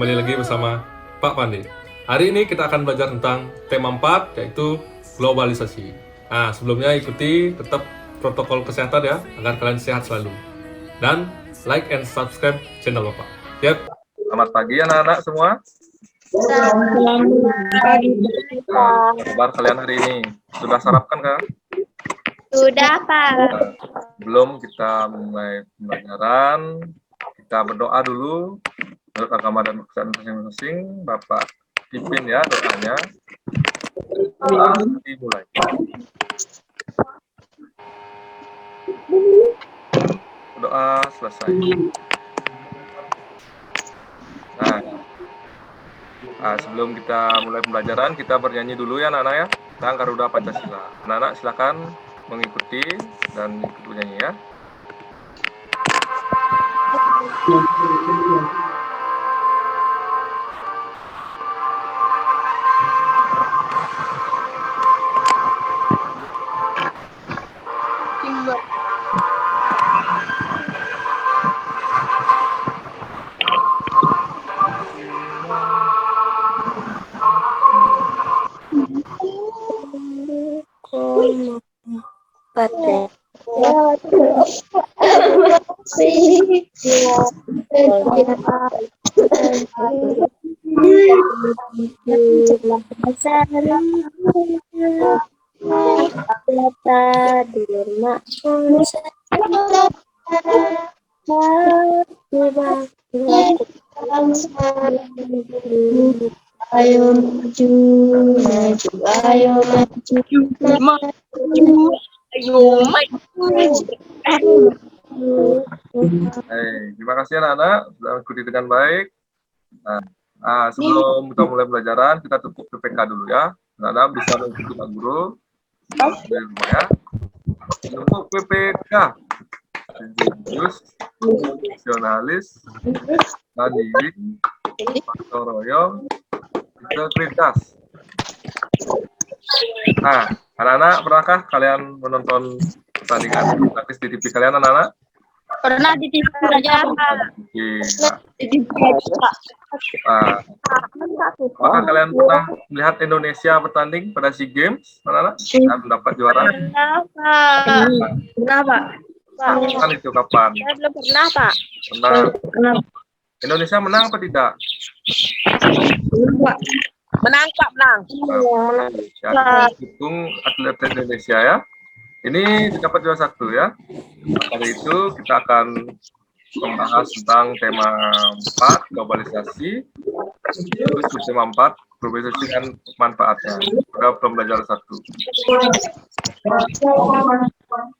kembali lagi bersama Pak Pandi. Hari ini kita akan belajar tentang tema 4, yaitu globalisasi. Nah, sebelumnya ikuti tetap protokol kesehatan ya, agar kalian sehat selalu. Dan like and subscribe channel Bapak. Yap. Selamat pagi anak-anak semua. Selamat pagi. Nah, kabar kalian hari ini? Sudah sarapan kah? Sudah, Pak. Nah, sebelum kita mulai pembelajaran, kita berdoa dulu menurut agama dan kepercayaan masing-masing. Bapak pimpin ya doanya. Dimulai. Doa selesai. Nah, sebelum kita mulai pembelajaran, kita bernyanyi dulu ya anak-anak ya, tentang Garuda Pancasila. Anak-anak silakan mengikuti dan ikut bernyanyi ya. Ayo maju, maju, ayo maju, Terima kasih anak-anak sudah mengikuti dengan baik. Nah, sebelum kita mulai pembelajaran, kita tutup PPK dulu ya. Anak-anak bisa mengikuti Pak Guru di rumah ya. Untuk PPK, religius, nasionalis, mandiri, gotong royong, integritas. Nah, anak-anak pernahkah kalian menonton pertandingan tangkis di TV kalian anak-anak? Pernah di TV aja, Pak. Di TV aja. Apakah kalian pernah melihat Indonesia bertanding pada SEA Games, anak-anak? Dan mendapat juara? Pernah, Pak. Kapan itu, kapan? Saya belum pernah, Pak. Pernah. Indonesia menang apa tidak? Menang, Pak, menang. Ya, kita dukung atlet Indonesia ya. Ini dapat juara 1 ya. Kali itu kita akan membahas tentang tema 4, globalisasi. Terus tema 4, globalisasi dan manfaatnya. Pada pembelajaran 1.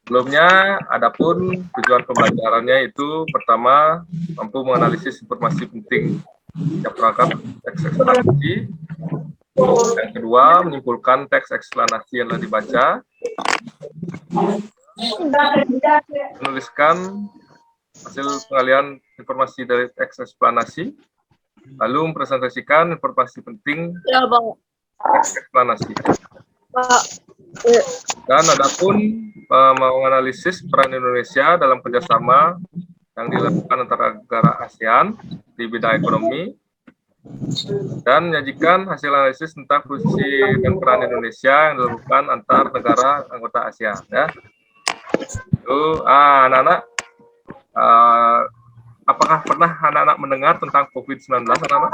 Sebelumnya, adapun tujuan pembelajarannya itu pertama, mampu menganalisis informasi penting yang perangkat teks eksplanasi. Yang kedua, menyimpulkan teks eksplanasi yang telah dibaca. Menuliskan hasil pengalihan informasi dari teks eksplanasi. Lalu mempresentasikan informasi penting teks eksplanasi. Dan adapun menganalisis peran Indonesia dalam kerjasama yang dilakukan antara negara ASEAN di bidang ekonomi, dan menyajikan hasil analisis tentang posisi dan peran Indonesia yang dilakukan antar negara anggota ASEAN ya. Itu anak-anak, apakah pernah anak-anak mendengar tentang COVID-19 anak-anak?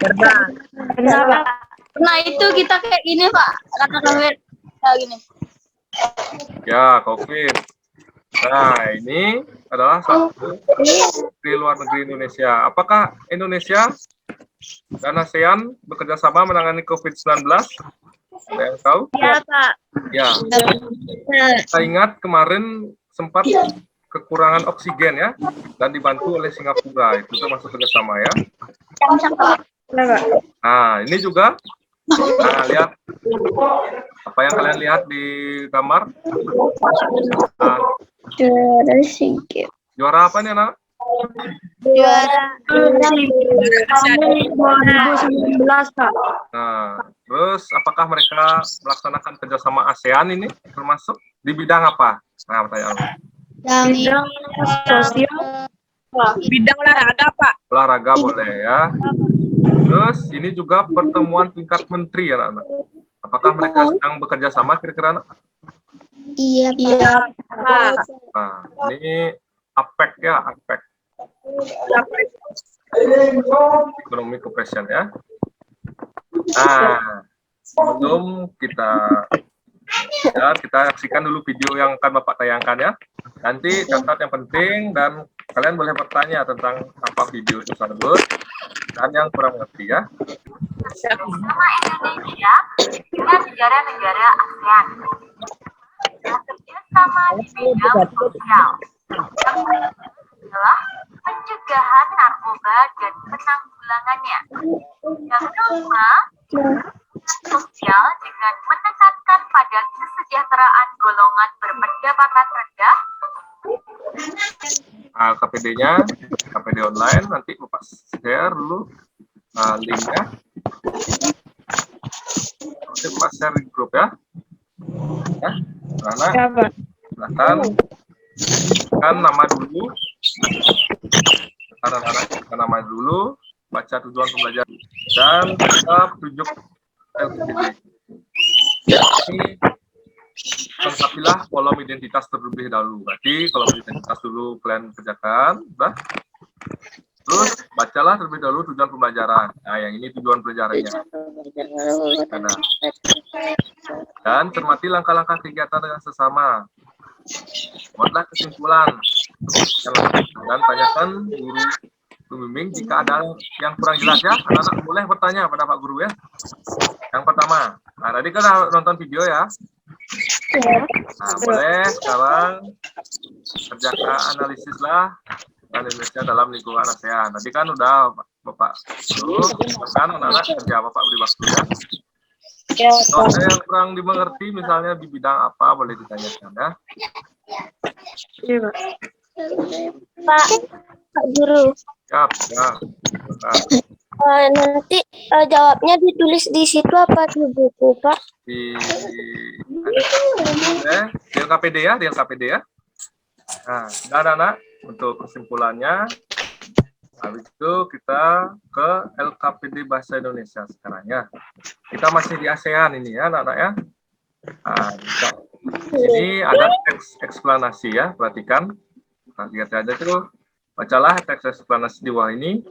Pernah, Pak. Pernah itu kita kayak gini, Pak. Kata-kata kayak gini. Ya, COVID. Nah, ini adalah satu di luar negeri Indonesia. Apakah Indonesia dan ASEAN bekerja sama menangani COVID-19? Ada yang tahu? Ya, Pak. Ya. Kita ingat kemarin sempat kekurangan oksigen ya, dan dibantu oleh Singapura. Itu termasuk kerjasama ya. Nah, ini juga. Nah, lihat apa yang kalian lihat di gambar. Nah, juara apa nih anak? Juara 2019, Pak. Nah, terus apakah mereka melaksanakan kerjasama ASEAN ini termasuk di bidang apa? Nah, pertanyaan. Bidang sosial, bidang olahraga, Pak. Olahraga boleh ya. Terus ini juga pertemuan tingkat menteri ya anak-anak. Apakah mereka sedang bekerja sama kira-kira anak? Iya, Pak. Nah, ini APEC ya, APEC. Ekonomi Cooperation ya. Nah, sebelum kita saksikan dulu video yang akan Bapak tayangkan ya. Nanti catat yang penting dan kalian boleh bertanya tentang apa video tersebut dan yang kurang mengerti ya. Bersama Indonesia dengan negara-negara ASEAN bekerja sama di bidang sosial. Yang adalah pencegahan narkoba dan penanggulangannya. Yang kelima, sosial dengan menekankan pada kesejahteraan golongan berpendapatan rendah. Nah, KPD-nya, KPD online, nanti Bapak share dulu linknya. Nanti Bapak share di grup ya. Ya, karena silahkan kan nama dulu, anak-anak nama dulu, baca tujuan pembelajaran dan kita tunjuk LPD. Ini lengkapilah kolom identitas terlebih dahulu. Berarti kolom identitas dulu kalian kerjakan, udah. Terus bacalah terlebih dahulu tujuan pembelajaran. Nah, yang ini tujuan pelajarannya. Nah. Dan cermati langkah-langkah kegiatan dengan sesama. Buatlah kesimpulan. Dan tanyakan guru pembimbing jika ada yang kurang jelas ya. Anak-anak boleh bertanya pada Pak Guru ya. Yang pertama. Nah, tadi kan nonton video ya. Nah, boleh sekarang kerjakan analisis lah Indonesia dalam lingkungan ASEAN. Tadi kan udah Bapak Guru, kan anak-anak kerja Bapak beri waktu ya. Kalau ada yang kurang dimengerti misalnya di bidang apa boleh ditanyakan ya. Iya, Pak Guru. Siap, ya. Nanti jawabnya ditulis di situ apa di buku, Pak? Di LKPD ya, di LKPD ya. Nah, sudah anak-anak untuk kesimpulannya. Habis itu kita ke LKPD Bahasa Indonesia sekarang ya. Kita masih di ASEAN ini ya anak-anak ya. Nah, ini ada teks eksplanasi ya, perhatikan. Lihat aja tuh, bacalah teks eksplanasi di bawah ini.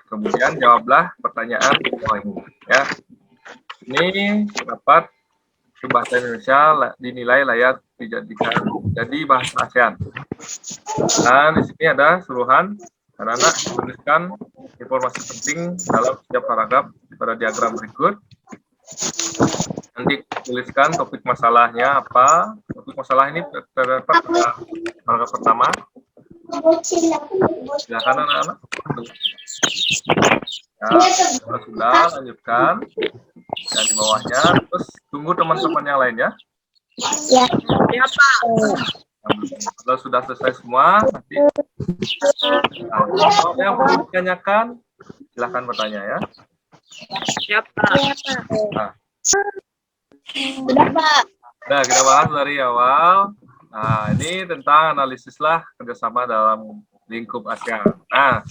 Kemudian jawablah pertanyaan di bawah ini ya. Ini dapat bahasa Indonesia dinilai layak dijadikan jadi bahasa ASEAN. Dan di sini ada suruhan anak-anak tuliskan informasi penting dalam setiap paragraf pada diagram berikut. Nanti tuliskan topik masalahnya apa. Topik masalah ini terdapat pada paragraf pertama. Silakan anak-anak. Nah, sudah lanjutkan. Dan di bawahnya, terus tunggu teman-teman yang lain ya. Ya. Ya, Pak. Kalau sudah selesai semua, nanti kalau yang perlu ditanyakan, silahkan bertanya ya. Ya, Pak. Nah, Sudah, Pak. nah, kita bahas dari awal. Nah, ini tentang analisislah kerjasama dalam lingkup ASEAN. Nah,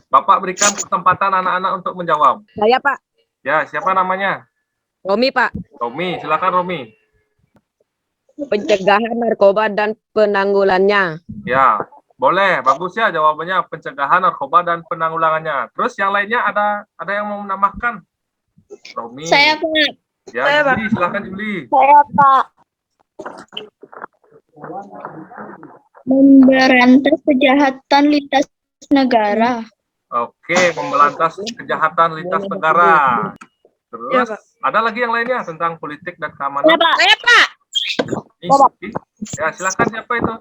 Bapak berikan kesempatan anak-anak untuk menjawab. Saya, Pak. Ya, siapa namanya? Romi, Pak. Romi, silakan Romi. Pencegahan narkoba dan penanggulannya. Ya, boleh. Bagus ya jawabannya, pencegahan narkoba dan penanggulangannya. Terus yang lainnya ada yang mau menambahkan? Romi. Saya, Pak. Ya, Juli, silakan Juli. Saya, Pak. Memberantas kejahatan lintas negara. Oke, memberantas kejahatan lintas negara. Terus, Ya, Pak. ada lagi yang lainnya tentang politik dan keamanan? Pak. Saya, Pak. Ya, silakan siapa itu?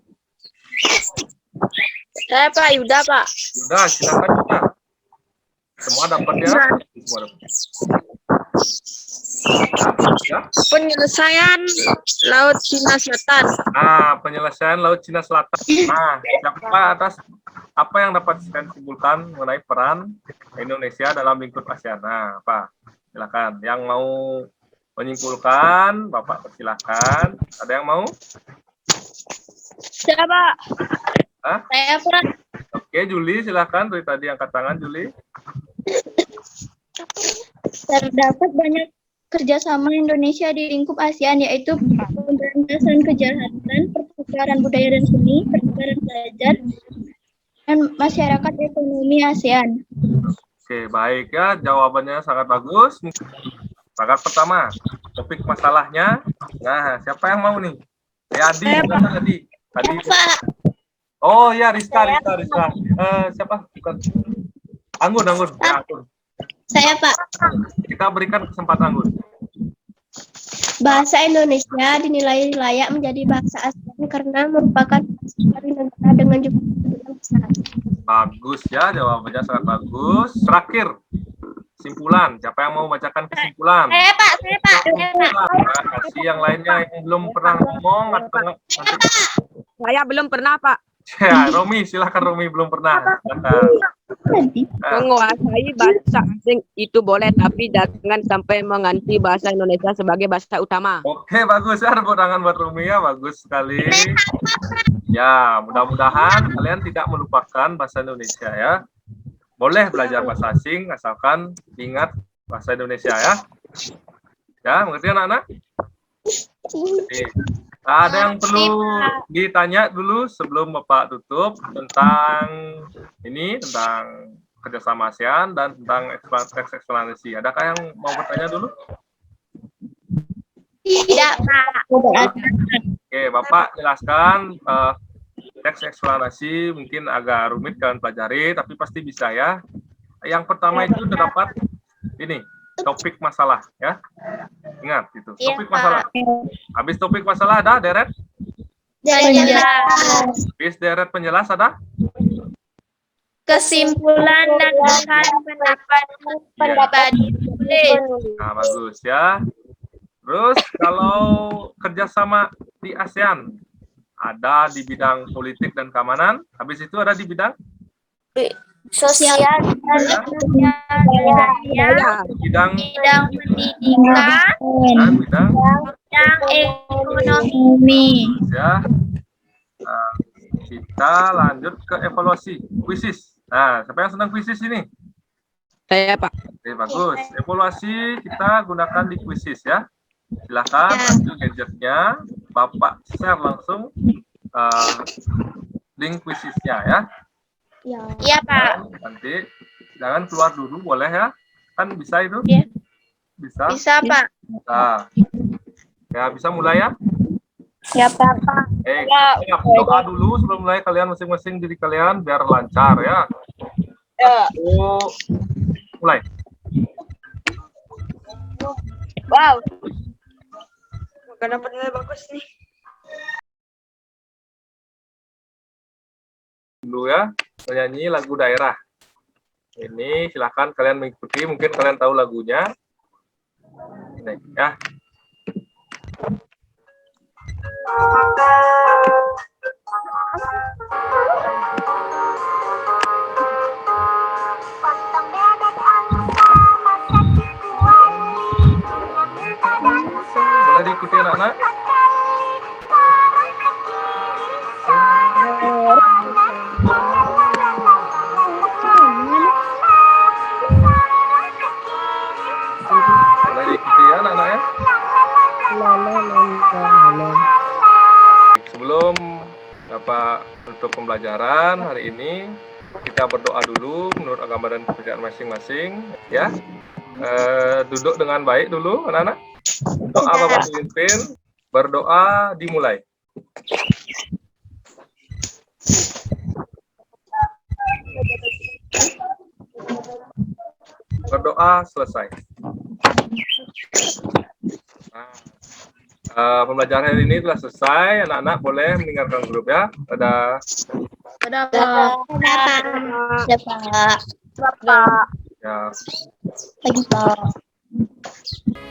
Saya, Pak. Yuda, Pak. Sudah, silakan juga. Semua dapat ya? Semua dapat. Ya. Penyelesaian Laut Cina Selatan. Nah, penyelesaian Laut Cina Selatan. Nah, siapa atas apa yang dapat saya simpulkan mengenai peran Indonesia dalam lingkup ASEAN? Nah, Pak, silakan. Yang mau menyimpulkan, Bapak persilakan. Ada yang mau? Saya, Pak. Hah? Saya, Pak. Oke, Juli silakan. Dari tadi angkat tangan, Juli. Terdapat banyak kerjasama Indonesia di lingkup ASEAN, yaitu pemberantasan kejahatan, pertukaran budaya dan seni, pertukaran pelajar, dan masyarakat ekonomi ASEAN. Oke, baik ya. Jawabannya sangat bagus. Paragraf pertama, topik masalahnya. Nah, siapa yang mau nih? Adi, mana Adi? Adi. Oh ya, Rizka. Siapa? Bukan. Anggun. Ya, Anggun. Saya, Pak. Kita berikan kesempatan Anggun. Bahasa Indonesia dinilai layak menjadi bahasa ASEAN karena merupakan dari negara dengan jumlah besar. Bagus ya, jawabannya sangat bagus. Terakhir, kesimpulan. Siapa yang mau bacakan kesimpulan? Saya, Pak. Nah, kasih yang lainnya yang belum pernah ngomong atau nanti. Saya belum pernah, Pak. Ya, Romi, silakan Romi belum pernah. Silakan. Menguasai bahasa asing itu boleh, tapi jangan sampai mengganti bahasa Indonesia sebagai bahasa utama. Oke, bagus ya. Tepuk tangan buat Romi ya, bagus sekali. Ya, mudah-mudahan kalian tidak melupakan bahasa Indonesia ya. Boleh belajar bahasa asing, asalkan ingat bahasa Indonesia ya. Ya, mengerti anak-anak? Oke. Ada yang perlu ditanya dulu sebelum Bapak tutup tentang ini, tentang kerjasama ASEAN dan tentang eksplanasi. Adakah yang mau bertanya dulu? Tidak, Pak. Oke, Bapak jelaskan teks eksplanasi mungkin agak rumit kalian pelajari, tapi pasti bisa ya. Yang pertama itu terdapat ini, topik masalah ya. Ingat itu, topik masalah. Habis topik masalah ada deret? Habis deret penjelas ada? Kesimpulan dan pendapat ditulis. Nah, bagus ya. Terus kalau kerjasama di ASEAN ada di bidang politik dan keamanan, habis itu ada di bidang Sosial dan bidang pendidikan dan bidang ekonomi. ya. Nah, kita lanjut ke evaluasi, kuisis. Nah, siapa yang senang kuisis ini? Saya, Pak. Oke, bagus. Evaluasi kita gunakan di kuisis ya. Silakan ambil gadgetnya, Bapak share langsung link kuisisnya ya. Iya, Pak. Nanti jangan keluar dulu, boleh ya? Kan bisa itu? Iya. Bisa? Bisa, Pak. Nah, ya bisa mulai ya? Ya, Pak. Kita doa dulu sebelum mulai, kalian masing-masing diri kalian biar lancar ya. Mulai. Wow. Kenapa nilai bagus nih? Dulu ya, menyanyi lagu daerah. Ini silahkan kalian mengikuti, mungkin kalian tahu lagunya. Ini ya. Boleh diikuti anak-anak? Boleh diikuti ya anak-anak ya? Sebelum Bapak tutup pembelajaran hari ini, kita berdoa dulu menurut agama dan kepercayaan masing-masing ya. Duduk dengan baik dulu anak-anak. Doa Bapak pimpin, berdoa dimulai. Berdoa selesai. Nah, pembelajaran hari ini telah selesai. Anak-anak boleh meninggalkan grup ya. Dadah. Dadah, Pak. Ya. Lagi, Pak.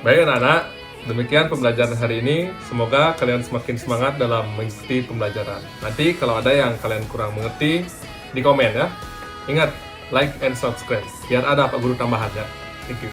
Baik anak-anak, demikian pembelajaran hari ini. Semoga kalian semakin semangat dalam mengikuti pembelajaran. Nanti kalau ada yang kalian kurang mengerti, di komen ya. Ingat, like and subscribe, biar ada Pak Guru tambahan ya. Thank you.